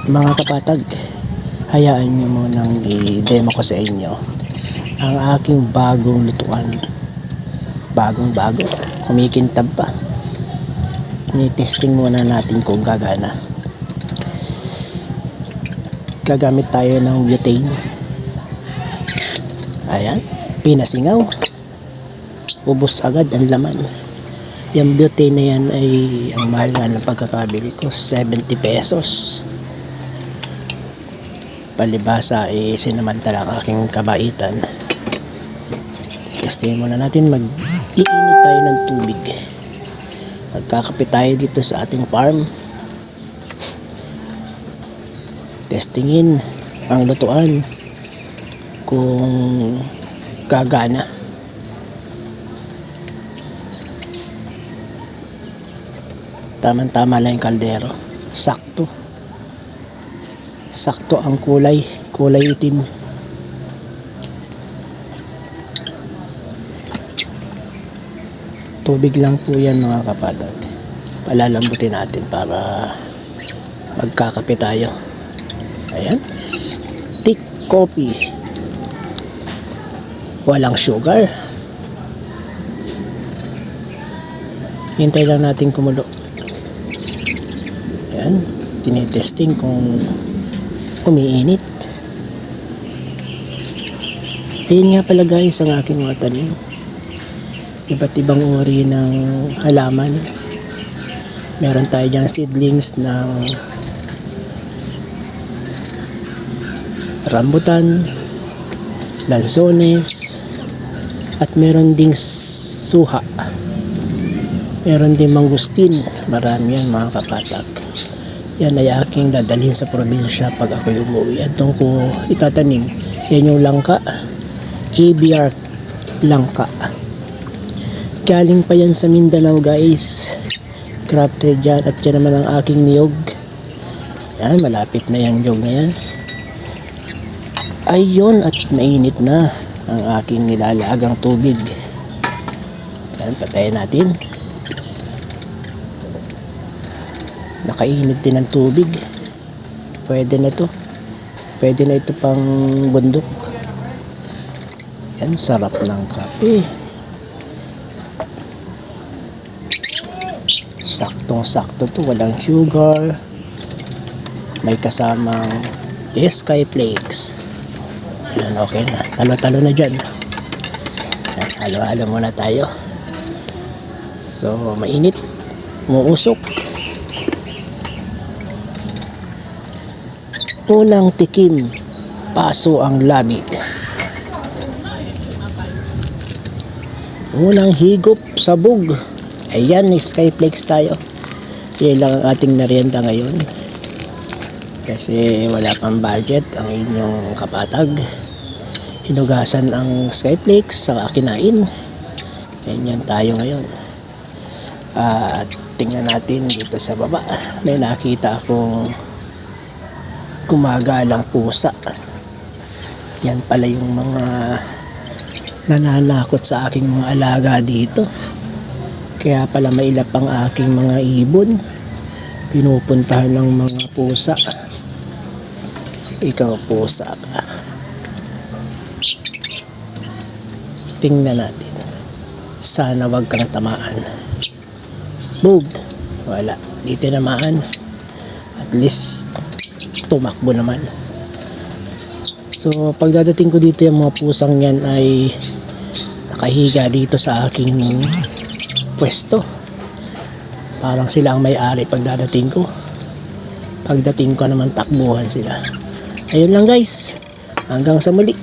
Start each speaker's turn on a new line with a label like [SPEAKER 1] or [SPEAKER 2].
[SPEAKER 1] Mga kapatag, hayaan nyo munang i-demo ko sa inyo ang aking bagong lutuan. Bagong-bago, kumikintab pa. Ni-testing muna natin kung gagana. Gagamit tayo ng butane. Ayan, pinasingaw. Ubos agad ang laman. Yung butane na yan ay ang mahal nga ng pagkakabili ko, 70 pesos. Palibasa ay sinamantala ang aking kabaitan. Testingin muna natin, mag-iinit tayo ng tubig. Magkakape tayo dito sa ating farm. Testingin ang lutuan kung gagana. Tama-tama lang yung kaldero. Sakto. Sakto ang kulay itim. Tubig lang po yan mga kapatag. Palalambutin natin para magkakape tayo. Ayan, stick coffee. Walang sugar. Hintay lang natin kumulo. Ayan, tinitesting kung umiinit. Ayun nga pala guys ang aking mga tanim. Iba't ibang uri ng halaman. Meron tayo dyan seedlings ng rambutan, lansones, at meron ding suha. Meron ding mangustin. Marami yan mga kapatag. Yan ay aking dadalhin sa probinsya pag ako'y umuwi. At doon ko itatanim. Yan yung langka. ABR langka. Galing pa yan sa Mindanao guys. Crafted yan. At yan naman ang aking niyog. Yan, malapit na yung niyog na yan. Ayun, at mainit na ang aking nilalagang tubig. Yan, patayin natin. Nakainit din ang tubig. Pwede na to. Pwede na ito pang bundok. Yan, sarap ng kape. Saktong-sakto to. Walang sugar. May kasamang Sky Flakes. Yan, okay na. Talo-talo na dyan. Yan, halo-halo muna tayo. So, mainit. Muusok. Unang tikim, paso ang labi. Unang higop, sabog. Ayan, Skyflakes tayo. Yan lang ang ating merienda ngayon. Kasi wala pang budget ang inyong kapatag. Hinugasan ang Skyflakes sa kinain. Ganyan tayo ngayon. At tingnan natin dito sa baba. May nakita akong gumagalang pusa. Yan pala yung mga nananakot sa aking mga alaga dito. Kaya pala mailap ang aking mga ibon. Pinupuntahan ng mga pusa. Ikaw pusa ka. Tingnan natin. Sana wag kang tamaan. Bug. Wala. Dito namaan. At least tumakbo naman. So pagdadating ko dito, yung mga pusang yan ay nakahiga dito sa aking pwesto. Parang sila ang may-ari pagdadating ko. Pagdating ko naman takbuhan sila. Ayun lang guys. Hanggang sa muli.